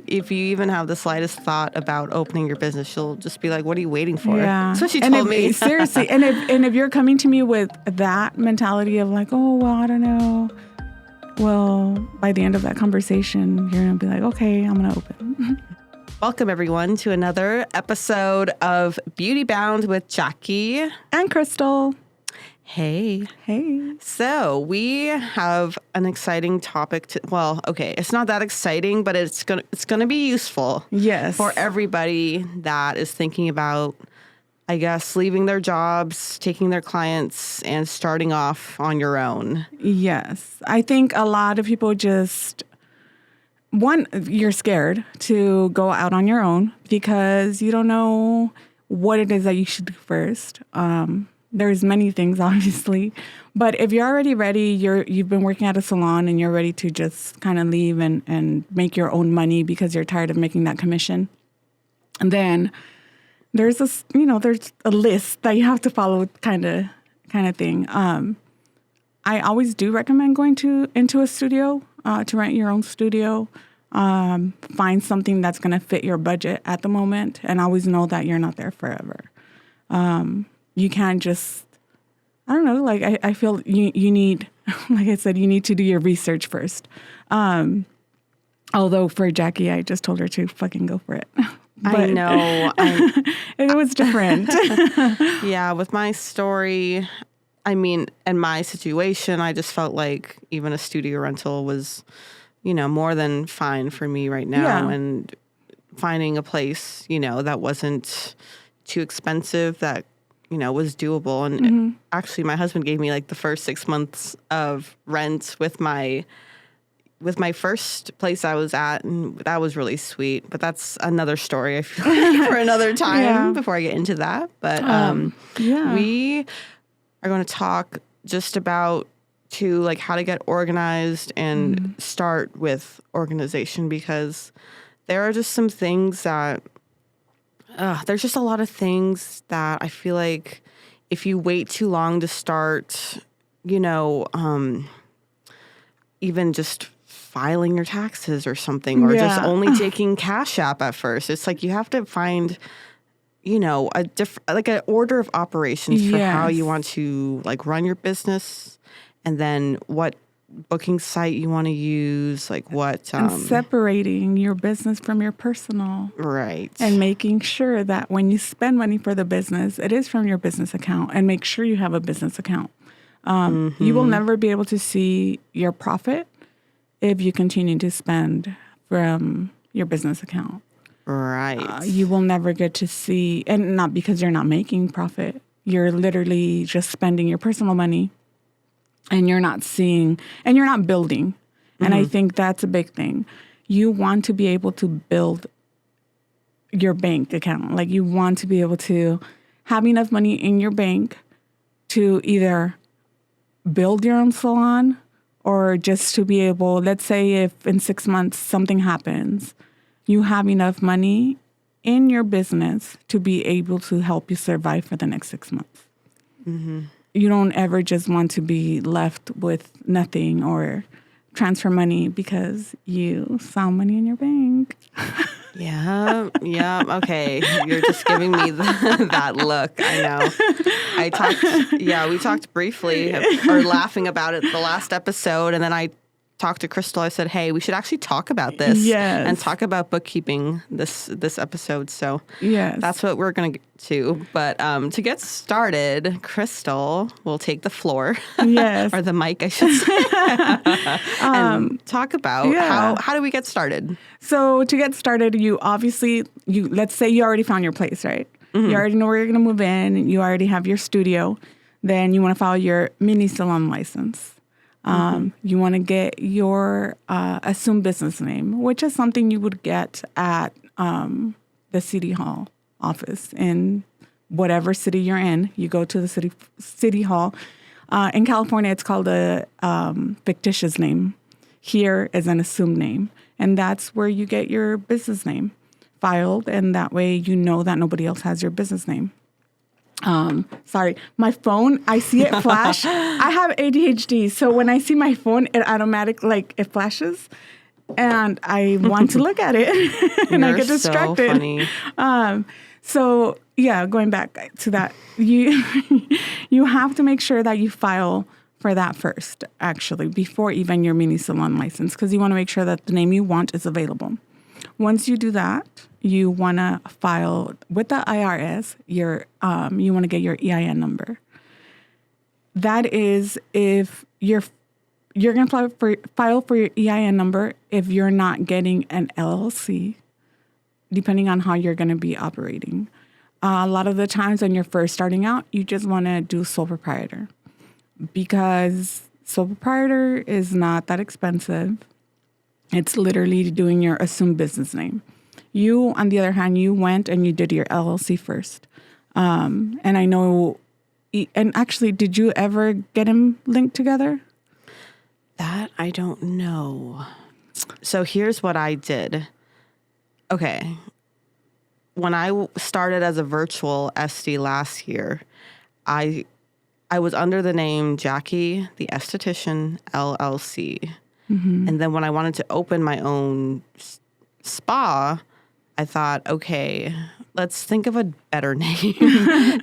if you even have the slightest thought about opening your business, she'll just be like, what are you waiting for? Yeah. That's what she told me. Seriously. And if you're coming to me with that mentality of like, oh, well, I don't know. Well, by the end of that conversation, you're going to be like, okay, I'm going to open. Welcome, everyone, to another episode of Beauty Bound with Jackie and Crystal. Hey. So we have an exciting topic it's not that exciting, but it's gonna be useful. Yes. For everybody that is thinking about, I guess, leaving their jobs, taking their clients, and starting off on your own. Yes. I think a lot of people you're scared to go out on your own because you don't know what it is that you should do first. There's many things, obviously, but if you're already ready, you've been working at a salon and you're ready to just kind of leave and make your own money because you're tired of making that commission. And then there's a list that you have to follow, kind of thing. I always do recommend going into a studio to rent your own studio. Find something that's going to fit your budget at the moment, and always know that you're not there forever. You can't just, I don't know, like I feel you need, like I said, you need to do your research first. Although for Jackie, I just told her to fucking go for it. But I know. It was different. Yeah, with my story, and my situation, I just felt like even a studio rental was, more than fine for me right now. Yeah. And finding a place, that wasn't too expensive, that was doable. And actually, my husband gave me like the first 6 months of rent with my first place I was at, and that was really sweet. But that's another story, I feel like, for another time before I get into that. But we are going to talk just about how to get organized and start with organization, because there are just some things that. There's just a lot of things that I feel like if you wait too long to start, even just filing your taxes or something, or just only taking Cash App at first. It's like you have to find, a different, like an order of operations for how you want to run your business, and then what booking site you want to use, and separating your business from your personal, right, and making sure that when you spend money for the business, it is from your business account, and make sure you have a business account. You will never be able to see your profit if you continue to spend from your business account. Right. You will never get to see, and not because you're not making profit, you're literally just spending your personal money. And you're not seeing, and you're not building. And I think that's a big thing. You want to be able to build your bank account. Like, you want to be able to have enough money in your bank to either build your own salon, or just to be able, let's say if in 6 months something happens, you have enough money in your business to be able to help you survive for the next 6 months. Mm-hmm. You don't ever just want to be left with nothing or transfer money because you saw money in your bank. Yeah. Okay. You're just giving me that look. I know. We talked briefly or laughing about it the last episode. And then I talked to Crystal. I said, hey, we should actually talk about this and talk about bookkeeping this episode. So that's what we're going to do. But to get started, Crystal will take the floor or the mic, I should say, and talk about how do we get started? So to get started, let's say you already found your place, right? Mm-hmm. You already know where you're going to move in. You already have your studio. Then you want to file your mini salon license. You want to get your assumed business name, which is something you would get at the city hall office in whatever city you're in. You go to the city hall. In California, it's called a fictitious name. Here is an assumed name, and that's where you get your business name filed, and that way you know that nobody else has your business name. Sorry, my phone, I see it flash. I have ADHD, so when I see my phone, it automatically, it flashes. and I want to look at it and I get distracted. So funny. So yeah, going back to that, you have to make sure that you file for that first, actually, before even your mini salon license, because you want to make sure that the name you want is available. Once you do that, you want to file with the IRS. You want to get your EIN number. That is if you're going to file for your EIN number if you're not getting an LLC, depending on how you're going to be operating. A lot of the times when you're first starting out, you just want to do sole proprietor, because sole proprietor is not that expensive. It's literally doing your assumed business name. You, on the other hand, you went and you did your LLC first. And I know, and actually, did you ever get them linked together? That I don't know. So here's what I did. Okay. When I started as a virtual SD last year, I was under the name Jackie the Esthetician LLC. Mm-hmm. And then when I wanted to open my own spa, I thought, okay, let's think of a better name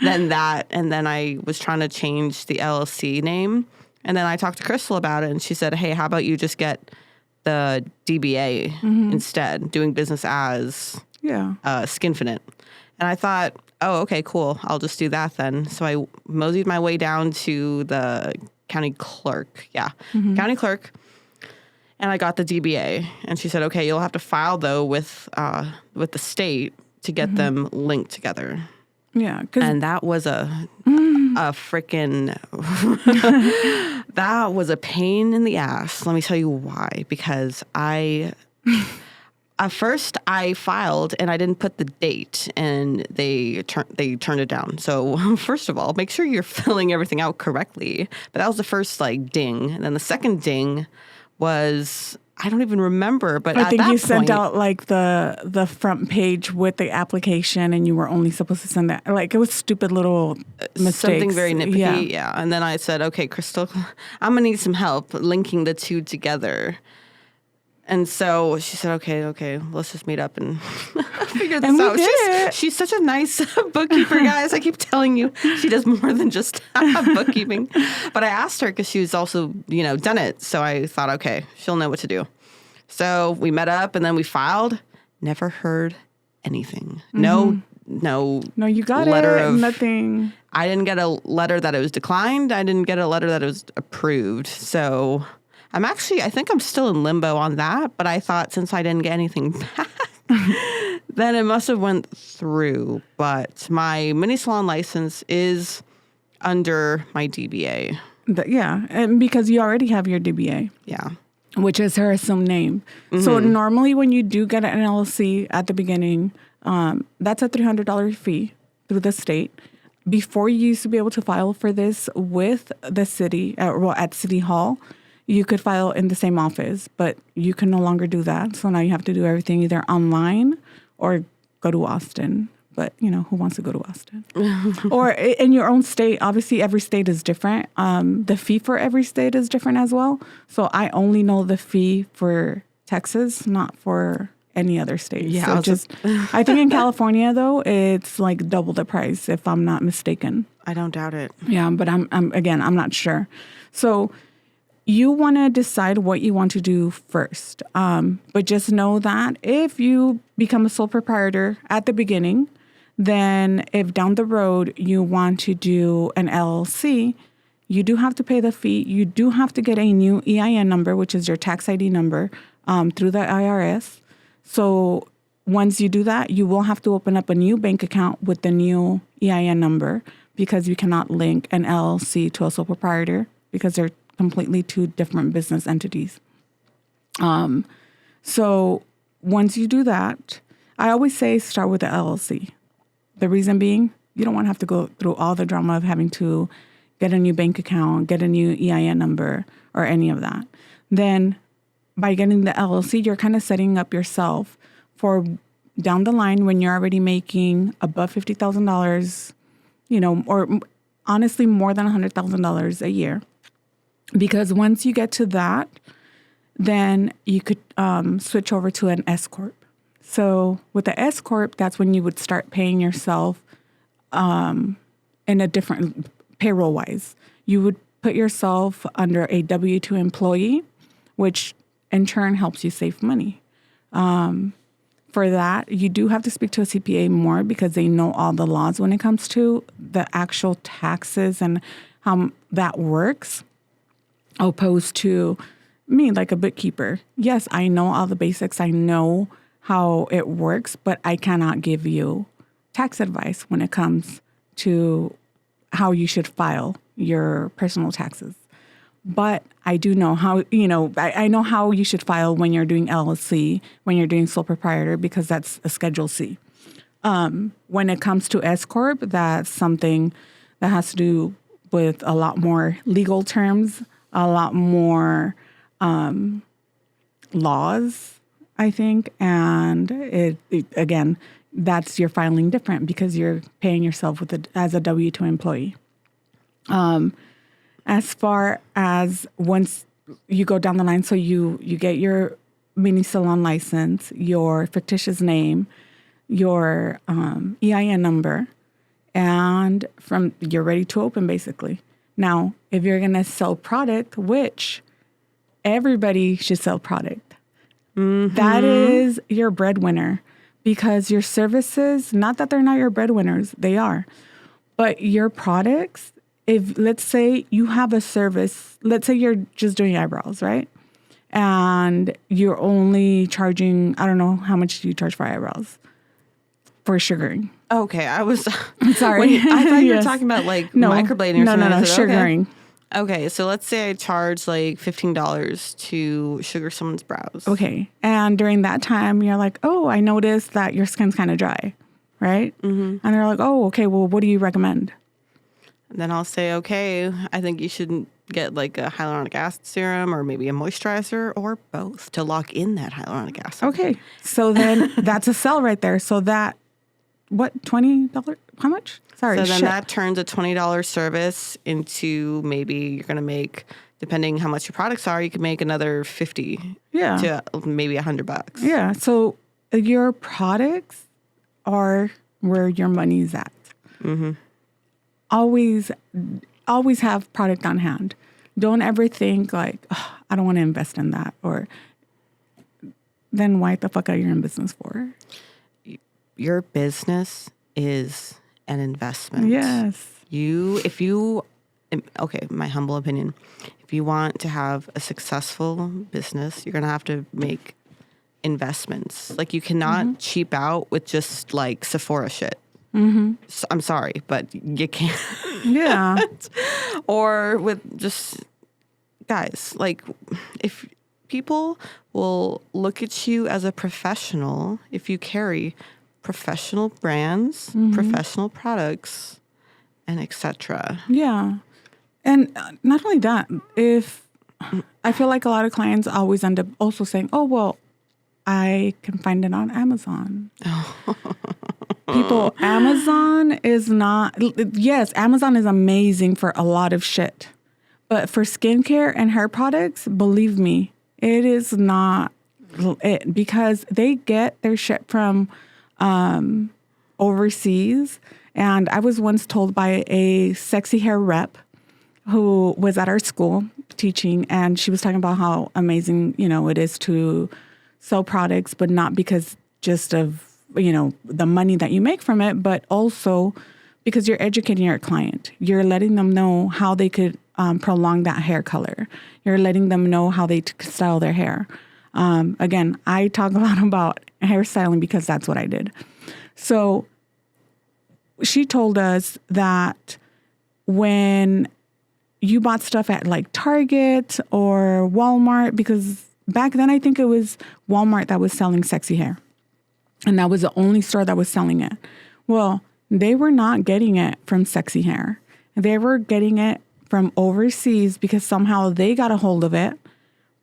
than that. And then I was trying to change the LLC name. And then I talked to Crystal about it, and she said, hey, how about you just get the DBA instead, doing business as Skinfinite. And I thought, oh, okay, cool. I'll just do that then. So I moseyed my way down to the county clerk. Yeah, county clerk. And I got the DBA. And she said, okay, you'll have to file, though, with the state to get them linked together. Yeah. And that was a freaking, that was a pain in the ass. Let me tell you why. Because at first I filed and I didn't put the date, and they turned it down. So first of all, make sure you're filling everything out correctly. But that was the first ding. And then the second ding was, I don't even remember, but I think you sent out the front page with the application, and you were only supposed to send that. It was stupid little mistakes. Something very nitpicky, yeah. And then I said, okay, Crystal, I'm going to need some help linking the two together. And so she said, okay, let's just meet up and figure this out. She's such a nice bookkeeper, guys. I keep telling you, she does more than just bookkeeping. But I asked her because she was also, done it. So I thought, okay, she'll know what to do. So we met up and then we filed. Never heard anything. No, you got it. Nothing. I didn't get a letter that it was declined. I didn't get a letter that it was approved. So I think I'm still in limbo on that, but I thought since I didn't get anything back, then it must have went through. But my mini salon license is under my DBA. And because you already have your DBA. Yeah. Which is her assumed name. Mm-hmm. So normally when you do get an LLC at the beginning, that's a $300 fee through the state. Before, you used to be able to file for this with the city, at City Hall. You could file in the same office, but you can no longer do that. So now you have to do everything either online or go to Austin. But, who wants to go to Austin? Or in your own state. Obviously, every state is different. The fee for every state is different as well. So I only know the fee for Texas, not for any other state. Yeah, so I think in California, though, it's double the price, if I'm not mistaken. I don't doubt it. Yeah, but I'm not sure. So you want to decide what you want to do first. But just know that if you become a sole proprietor at the beginning, then if down the road you want to do an LLC, you do have to pay the fee. You do have to get a new EIN number, which is your tax ID number, through the IRS. So once you do that, you will have to open up a new bank account with the new EIN number, because you cannot link an LLC to a sole proprietor because they're completely two different business entities. So once you do that, I always say start with the LLC. The reason being, you don't want to have to go through all the drama of having to get a new bank account, get a new EIN number, or any of that. Then by getting the LLC, you're kind of setting up yourself for down the line when you're already making above $50,000, or honestly more than $100,000 a year. Because once you get to that, then you could switch over to an S Corp. So with the S Corp, that's when you would start paying yourself in a different payroll-wise. You would put yourself under a W-2 employee, which in turn helps you save money. For that, you do have to speak to a CPA more because they know all the laws when it comes to the actual taxes and how that works, opposed to me, like a bookkeeper. Yes, I know all the basics. I know how it works, but I cannot give you tax advice when it comes to how you should file your personal taxes. But I do know how, I know how you should file when you're doing LLC, when you're doing sole proprietor, because that's a Schedule C. When it comes to S Corp, that's something that has to do with a lot more legal terms, a lot more laws, I think. And it again, that's your filing different because you're paying yourself as a W-2 employee. As far as once you go down the line, so you get your mini salon license, your fictitious name, your EIN number, and you're ready to open basically. Now, if you're going to sell product, which everybody should sell product, that is your breadwinner because your services, not that they're not your breadwinners, they are, but your products, if let's say you have a service, let's say you're just doing eyebrows, right? And you're only charging, I don't know, how much do you charge for eyebrows? For sugaring. Okay, I was sorry. I thought you were talking about like microblading or something. No, sugaring. Okay, so let's say I charge like $15 to sugar someone's brows. Okay, and during that time, you're like, oh, I noticed that your skin's kind of dry, right? Mm-hmm. And they're like, oh, okay, well, what do you recommend? And then I'll say, okay, I think you should get like a hyaluronic acid serum or maybe a moisturizer or both to lock in that hyaluronic acid. Okay, so then that's a sell right there. So that, what, $20? How much? Sorry, so then that turns a $20 service into maybe you're going to make, depending how much your products are, you can make another $50 to maybe $100. Yeah, so your products are where your money's at. Mm-hmm. Always have product on hand. Don't ever think like, oh, I don't want to invest in that. Or then why the fuck are you in business for? Your business is an investment. Yes. Okay, my humble opinion, if you want to have a successful business, you're going to have to make investments. Like you cannot cheap out with just like Sephora shit. Mm-hmm. So, I'm sorry, but you can't. Yeah. Or with just, guys, like if people will look at you as a professional, if you carry professional brands, professional products, and etc. Yeah. And not only that, I feel like a lot of clients always end up also saying, oh, well, I can find it on Amazon. People, Amazon is not, yes, Amazon is amazing for a lot of shit. But for skincare and hair products, believe me, it is not it because they get their shit from overseas. And I was once told by a sexy hair rep who was at our school teaching, and she was talking about how amazing, it is to sell products, but not because just of, the money that you make from it, but also because you're educating your client. You're letting them know how they could prolong that hair color. You're letting them know how they could style their hair. Again, I talk a lot about hairstyling because that's what I did. So she told us that when you bought stuff at like Target or Walmart, because back then I think it was Walmart that was selling sexy hair. And that was the only store that was selling it. Well, they were not getting it from sexy hair. They were getting it from overseas because somehow they got a hold of it,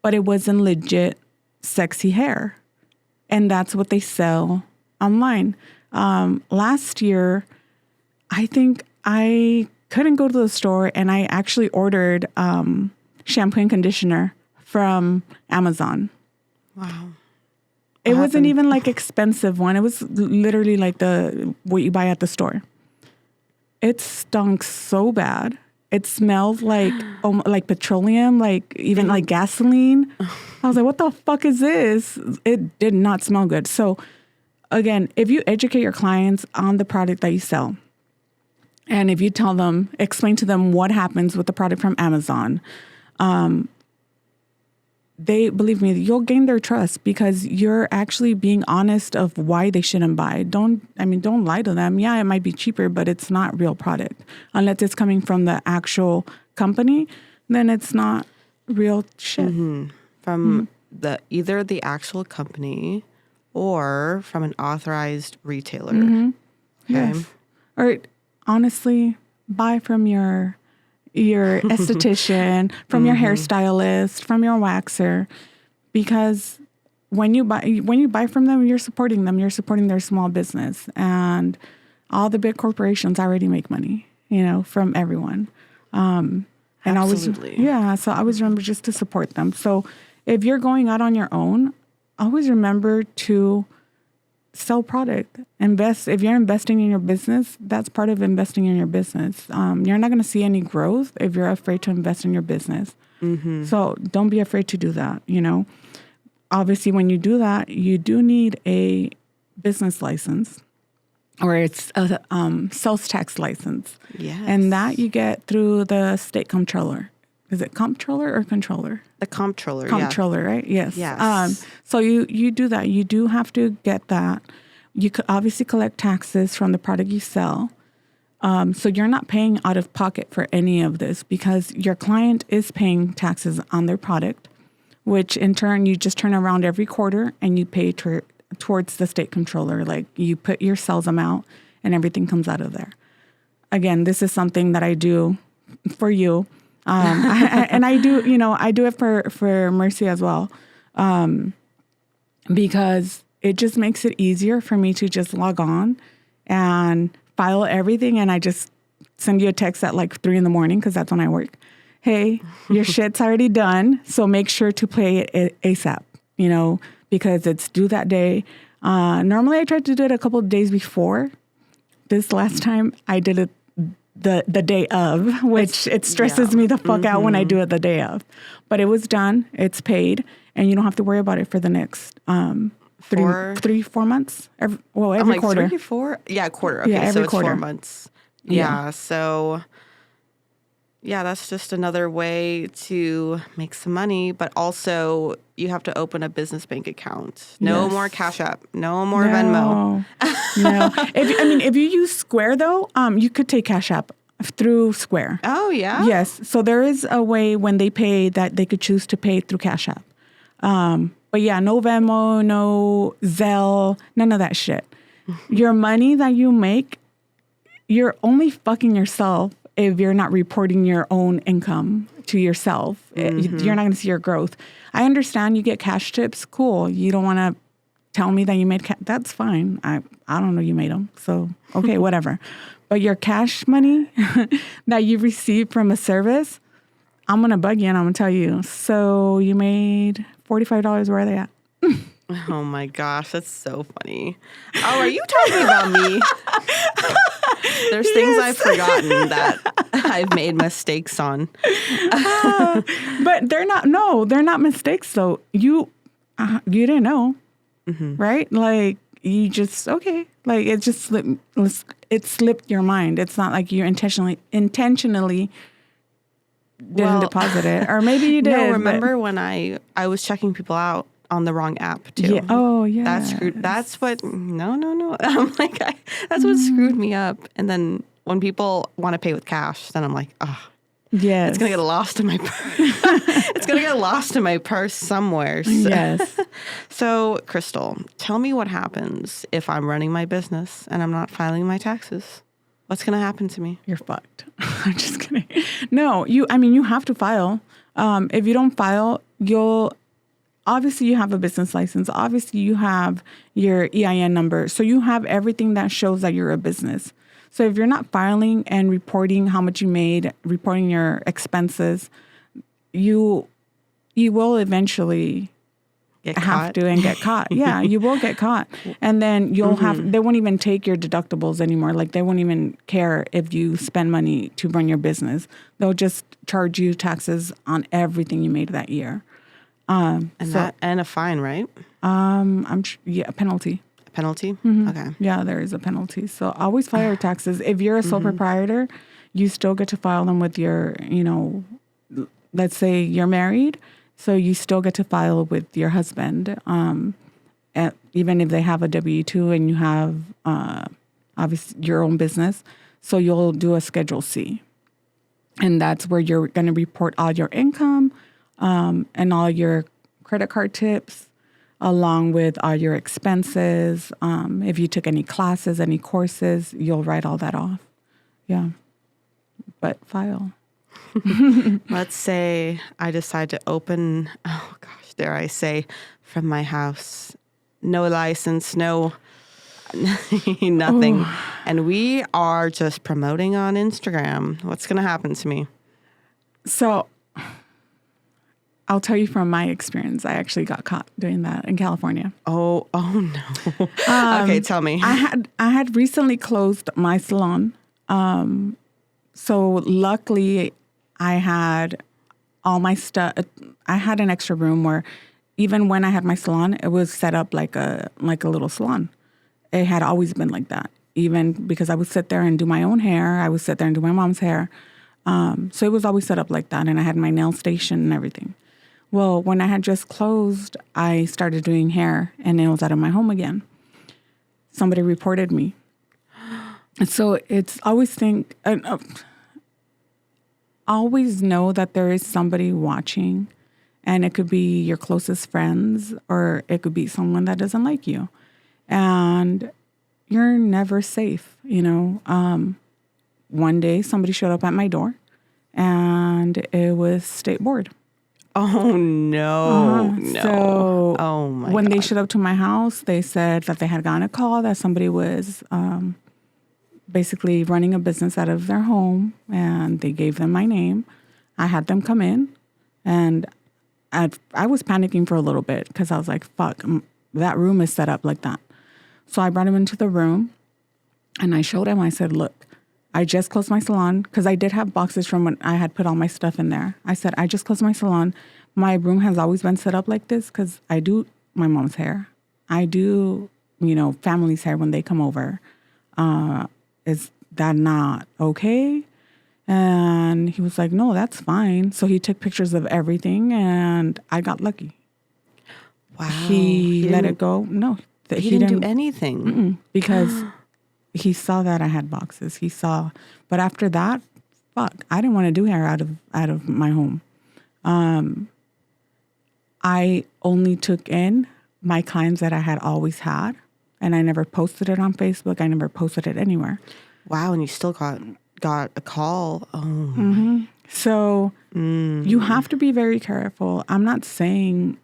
but it wasn't legit sexy hair. And that's what they sell online. Last year, I think I couldn't go to the store and I actually ordered shampoo and conditioner from Amazon. Wow. It wasn't even like expensive one. It was literally like what you buy at the store. It stunk so bad. It smelled like petroleum, like even like gasoline. I was like, what the fuck is this? It did not smell good. So again, if you educate your clients on the product that you sell, and if you explain to them what happens with the product from Amazon, believe me, you'll gain their trust because you're actually being honest of why they shouldn't buy. Don't lie to them. Yeah, it might be cheaper, but it's not real product. Unless it's coming from the actual company, then it's not real shit. Mm-hmm. From either the actual company or from an authorized retailer. Mm-hmm. Okay. Yes. Or honestly, buy from your esthetician, from your hairstylist, from your waxer, because when you buy from them, you're supporting them. You're supporting their small business, and all the big corporations already make money, from everyone. And Absolutely. so I always remember just to support them. So if you're going out on your own, always remember to sell product. Invest. If you're investing in your business, that's part of investing in your business. You're not going to see any growth if you're afraid to invest in your business. Mm-hmm. So don't be afraid to do that. Obviously, when you do that, you do need a business license, or it's a sales tax license. Yes. And that you get through the state comptroller. Is it comptroller or controller? The comptroller. Comptroller, right? Yes. Yes. So you do that. You do have to get that. You could obviously collect taxes from the product you sell. So you're not paying out of pocket for any of this because your client is paying taxes on their product, which in turn you just turn around every quarter and you pay towards the state comptroller. Like you put your sales amount and everything comes out of there. Again, this is something that I do for you. I do it for Mercy as well. Because it just makes it easier for me to just log on and file everything. And I just send you a text at like 3 a.m. because that's when I work. Hey, your shit's already done. So make sure to pay it ASAP, because it's due that day. Normally I try to do it a couple of days before. This last time I did it the day of, which it stresses me the fuck out when I do it the day of. But it was done. It's paid. And you don't have to worry about it for the next 4 months. Every quarter. 3, 4? Yeah, quarter. Okay, yeah, every so it's quarter. 4 months. Yeah, so... Yeah, that's just another way to make some money, but also you have to open a business bank account. No more Cash App. No more Venmo. No. If you use Square though, you could take Cash App through Square. Oh yeah. Yes. So there is a way when they pay that they could choose to pay through Cash App. But yeah, no Venmo, no Zelle, none of that shit. Your money that you make, you're only fucking yourself if you're not reporting your own income to yourself. Mm-hmm. You're not going to see your growth. I understand you get cash tips. Cool. You don't want to tell me that you made that's fine. I don't know you made them. So, okay, whatever. But your cash money that you receive from a service, I'm going to bug you and I'm going to tell you. So you made $45. Where are they at? Oh my gosh, that's so funny. Oh, are you talking about me? There's things I've forgotten that I've made mistakes on. But they're not mistakes though. You didn't know, right? Like you just, okay. Like it just slipped your mind. It's not like you intentionally didn't deposit it. Or maybe you did. No, remember when I was checking people out on the wrong app too. Yeah. Oh, yeah. That's screwed. That's what. No. I'm like, that's what screwed me up. And then when people want to pay with cash, then I'm like, oh, yes, it's gonna get lost in my purse. It's gonna get lost in my purse somewhere. So. Yes. So, Crystal, tell me what happens if I'm running my business and I'm not filing my taxes. What's gonna happen to me? You're fucked. I'm just kidding. No, you have to file. If you don't file, obviously you have a business license. Obviously you have your EIN number. So you have everything that shows that you're a business. So if you're not filing and reporting how much you made, reporting your expenses, you you will eventually have to and get caught. Yeah, you will get caught. And then you'll they won't even take your deductibles anymore. Like, they won't even care if you spend money to run your business. They'll just charge you taxes on everything you made that year. And a fine, right? A penalty. A penalty? Okay. Yeah, there is a penalty. So always file your taxes. If you're a sole proprietor, you still get to file them with your, let's say you're married, so you still get to file with your husband, even if they have a W-2 and you have obviously your own business. So you'll do a Schedule C. And that's where you're going to report all your income and all your credit card tips, along with all your expenses. If you took any classes, any courses, you'll write all that off. Yeah. But file. Let's say I decide to open, dare I say, from my house. No license, no nothing. Oh. And we are just promoting on Instagram. What's going to happen to me? So I'll tell you from my experience. I actually got caught doing that in California. Oh no. Okay, tell me. I had recently closed my salon. So luckily I had all my stuff. I had an extra room where even when I had my salon, it was set up like a little salon. It had always been like that. Even because I would sit there and do my own hair. I would sit there and do my mom's hair. So it was always set up like that. And I had my nail station and everything. Well, when I had just closed, I started doing hair and nails out of my home again. Somebody reported me. And so it's always always know that there is somebody watching, and it could be your closest friends or it could be someone that doesn't like you. And you're never safe, One day somebody showed up at my door and it was state board. Oh, no. No. So oh my when God. they showed up to my house, they said that they had gotten a call that somebody was basically running a business out of their home, and they gave them my name. I had them come in, and I was panicking for a little bit because I was like, fuck, that room is set up like that. So I brought him into the room, and I showed him. I said, look, I just closed my salon because I did have boxes from when I had put all my stuff in there. I said, I just closed my salon. My room has always been set up like this because I do my mom's hair. I do, family's hair when they come over. Is that not okay? And he was like, no, that's fine. So he took pictures of everything, and I got lucky. Wow. He let it go. No. He didn't do anything. Because he saw that I had boxes. But after that, fuck, I didn't want to do hair out of my home. I only took in my clients that I had always had, and I never posted it on Facebook. I never posted it anywhere. Wow, and you still got a call. Oh. Mm-hmm. So you have to be very careful. I'm not saying,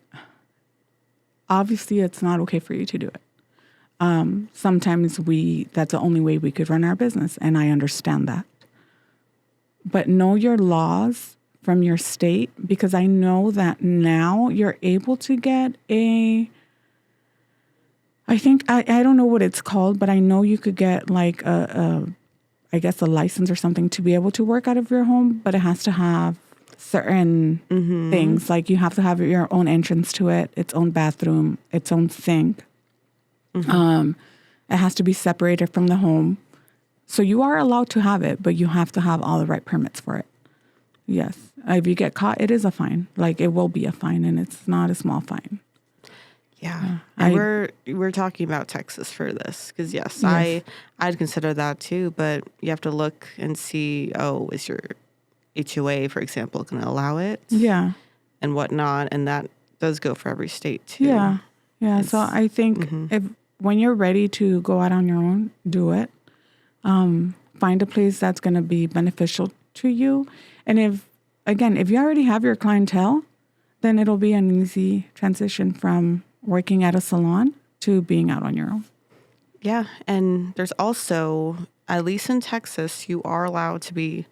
obviously, it's not okay for you to do it. Sometimes that's the only way we could run our business, and I understand that. But know your laws from your state, because I know that now you're able to get I think, I don't know what it's called, but I know you could get like a license or something to be able to work out of your home, but it has to have certain things. Like you have to have your own entrance to it, its own bathroom, its own sink. It has to be separated from the home. So you are allowed to have it, but you have to have all the right permits for it. Yes. If you get caught, it is a fine. Like it will be a fine, and it's not a small fine. Yeah. And we're talking about Texas for this because yes, I'd consider that too, but you have to look and see, is your HOA, for example, going to allow it? Yeah. And whatnot, and that does go for every state too. Yeah. Yeah. So I think when you're ready to go out on your own, do it. Find a place that's going to be beneficial to you. And if you already have your clientele, then it'll be an easy transition from working at a salon to being out on your own. Yeah. And there's also, at least in Texas, you are allowed to be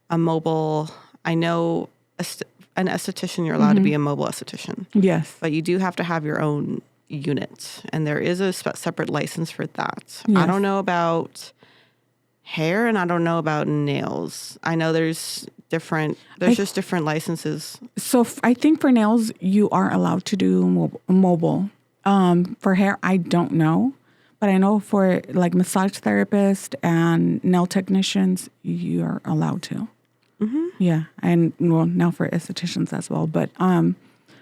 a mobile. I know an esthetician, you're allowed to be a mobile esthetician. Yes. But you do have to have your own unit. And there is a separate license for that. Yes. I don't know about hair and I don't know about nails. I know there's just different licenses. So I think for nails, you are allowed to do mobile. For hair, I don't know. But I know for like massage therapists and nail technicians, you are allowed to. Mm-hmm. Yeah. And well, now for estheticians as well. But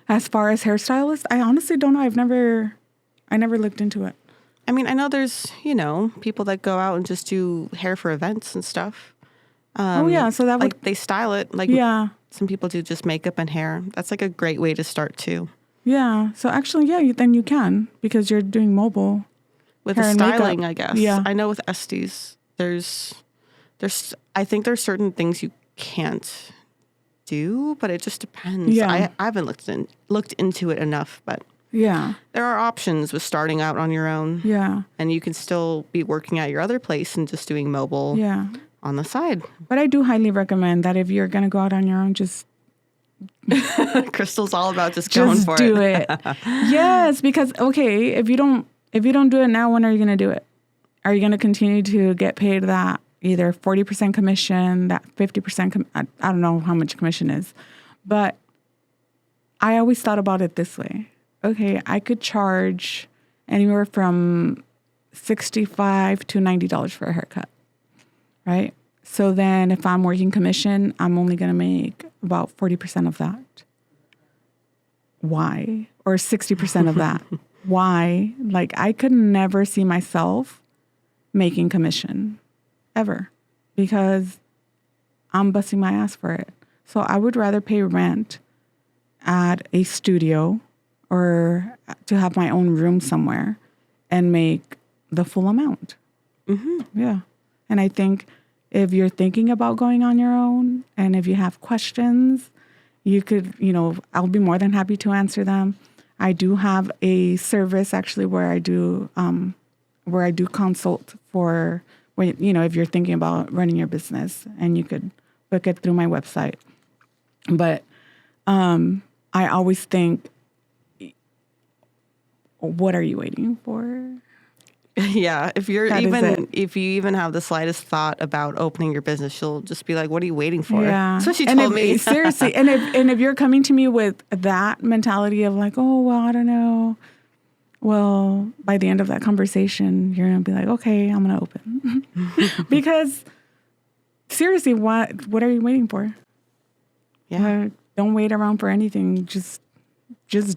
as far as hairstylists, I honestly don't know. I never looked into it. I mean, I know there's, people that go out and just do hair for events and stuff. So that would... they style it. Some people do just makeup and hair. That's like a great way to start too. Yeah. So actually, then you can because you're doing mobile. With the styling, I guess. Yeah. I know with Estes, I think there's certain things you can't do, but it just depends. Yeah. I haven't looked into it enough, but yeah, there are options with starting out on your own. Yeah. And you can still be working at your other place and just doing mobile on the side. But I do highly recommend that if you're going to go out on your own, just... Crystal's all about just going for it. Just do it. Yes, because, okay, if you don't do it now, when are you going to do it? Are you going to continue to get paid that either 40% commission, that 50%? I don't know how much commission is. But I always thought about it this way. Okay, I could charge anywhere from $65 to $90 for a haircut, right? So then if I'm working commission, I'm only going to make about 40% of that. Why? Or 60% of that. Why? Like, I could never see myself making commission ever because I'm busting my ass for it. So I would rather pay rent at a studio or to have my own room somewhere and make the full amount. Mm-hmm. Yeah. And I think if you're thinking about going on your own and if you have questions, you could, I'll be more than happy to answer them. I do have a service actually where I do consult for when, if you're thinking about running your business, and you could book it through my website. But I always think, what are you waiting for? Yeah, if you even have the slightest thought about opening your business, she'll just be like, "What are you waiting for?" Yeah, that's what she told me. Seriously, and if you're coming to me with that mentality of like, "Oh, well, I don't know," well, by the end of that conversation, you're gonna be like, "Okay, I'm gonna open," because seriously, what are you waiting for? Yeah, don't wait around for anything. Just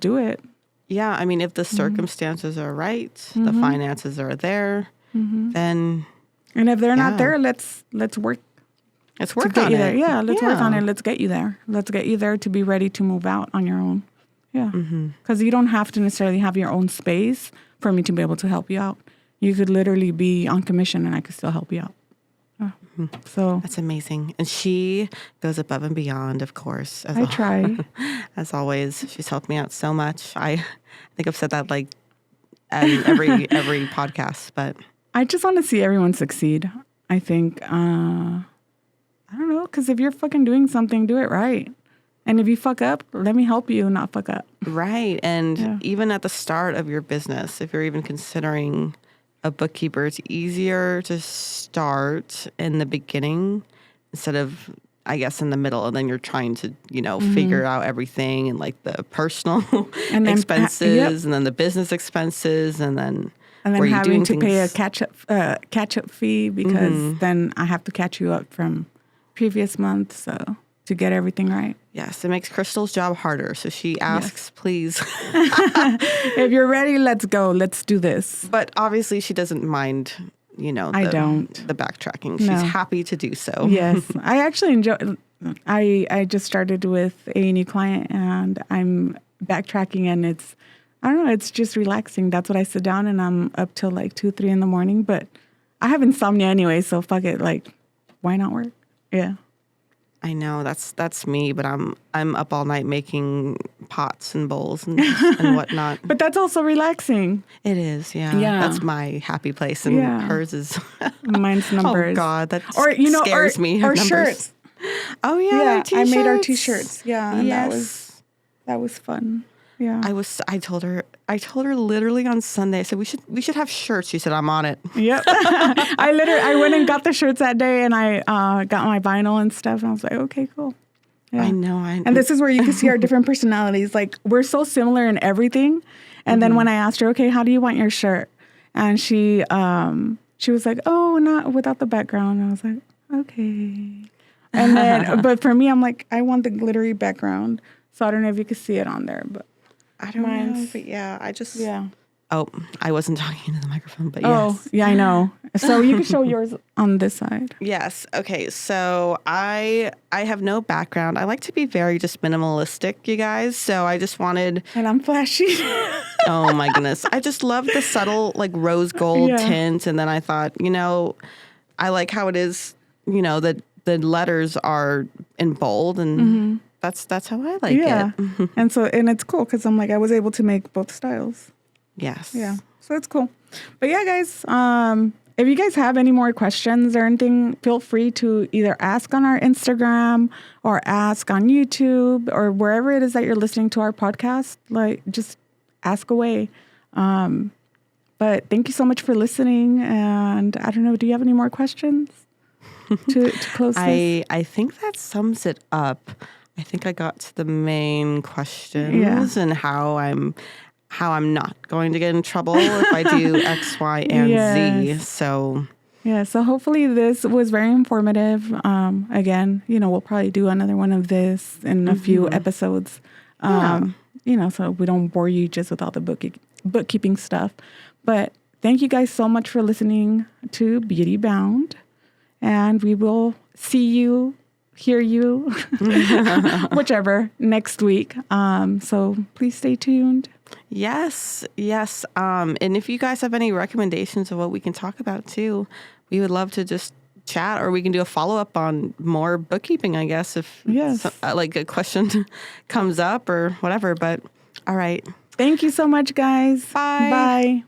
do it. Yeah, I mean, if the circumstances are right, the finances are there, then... And if they're not there, let's work. Let's work on it. Yeah, let's work on it. Let's get you there. Let's get you there to be ready to move out on your own. Yeah, because you don't have to necessarily have your own space for me to be able to help you out. You could literally be on commission and I could still help you out. So that's amazing. And she goes above and beyond, of course. I try. As always, she's helped me out so much. I think I've said that like every podcast, but I just want to see everyone succeed. I think, I don't know, because if you're fucking doing something, do it right. And if you fuck up, let me help you not fuck up. Right. And even at the start of your business, if you're even considering a bookkeeper, it's easier to start in the beginning instead of, I guess, in the middle. And then you're trying to, figure out everything and like the personal expenses and then the business expenses and then having to pay a catch up fee because then I have to catch you up from previous month. So to get everything right. Yes, it makes Crystal's job harder. So she asks, please. If you're ready, let's go. Let's do this. But obviously she doesn't mind, the backtracking. No. She's happy to do so. Yes. I actually enjoy I just started with a new client and I'm backtracking and it's just relaxing. That's what I sit down and I'm up till like 2, 3 in the morning. But I have insomnia anyway, so fuck it. Like, why not work? Yeah. I know that's me, but I'm up all night making pots and bowls and whatnot. But that's also relaxing. It is, yeah. That's my happy place, and hers is mine's numbers. Oh God, that scares me. Or shirts. Oh yeah, Yeah, our I t-shirts. made our t-shirts. Yeah, and Yes. that was fun. Yeah. I told her literally on Sunday. I said we should have shirts. She said, I'm on it. Yep. I went and got the shirts that day, and I got my vinyl and stuff, and I was like, okay, cool. Yeah. I know. And this is where you can see our different personalities. Like, we're so similar in everything. And then when I asked her, okay, how do you want your shirt? And she was like, oh, not without the background. And I was like, okay. And then, but for me, I'm like, I want the glittery background. So I don't know if you can see it on there, but I don't know. But yeah, yeah. Oh, I wasn't talking into the microphone, but yes. Oh, yeah, I know. So you can show yours on this side. Yes. Okay. So I have no background. I like to be very just minimalistic, you guys. So I just wanted. And I'm flashy. Oh my goodness. I just love the subtle like rose gold tint. And then I thought, I like how it is, that the letters are in bold and that's how I like it. And it's cool because I'm like, I was able to make both styles. Yes. Yeah. So it's cool. But yeah, guys, if you guys have any more questions or anything, feel free to either ask on our Instagram or ask on YouTube or wherever it is that you're listening to our podcast. Like, just ask away. But thank you so much for listening. And I don't know, do you have any more questions to close this? I think that sums it up. I think I got to the main questions and how I'm not going to get in trouble if I do X, Y, and Z. So so hopefully this was very informative. Again, we'll probably do another one of this in a few episodes. So we don't bore you just with all the bookkeeping stuff. But thank you guys so much for listening to Beauty Bound. And we will see you, hear you, whichever, next week. So please stay tuned. Yes. And if you guys have any recommendations of what we can talk about too, we would love to just chat, or we can do a follow-up on more bookkeeping, I guess, if like a question comes up or whatever. But all right. Thank you so much, guys. Bye. Bye.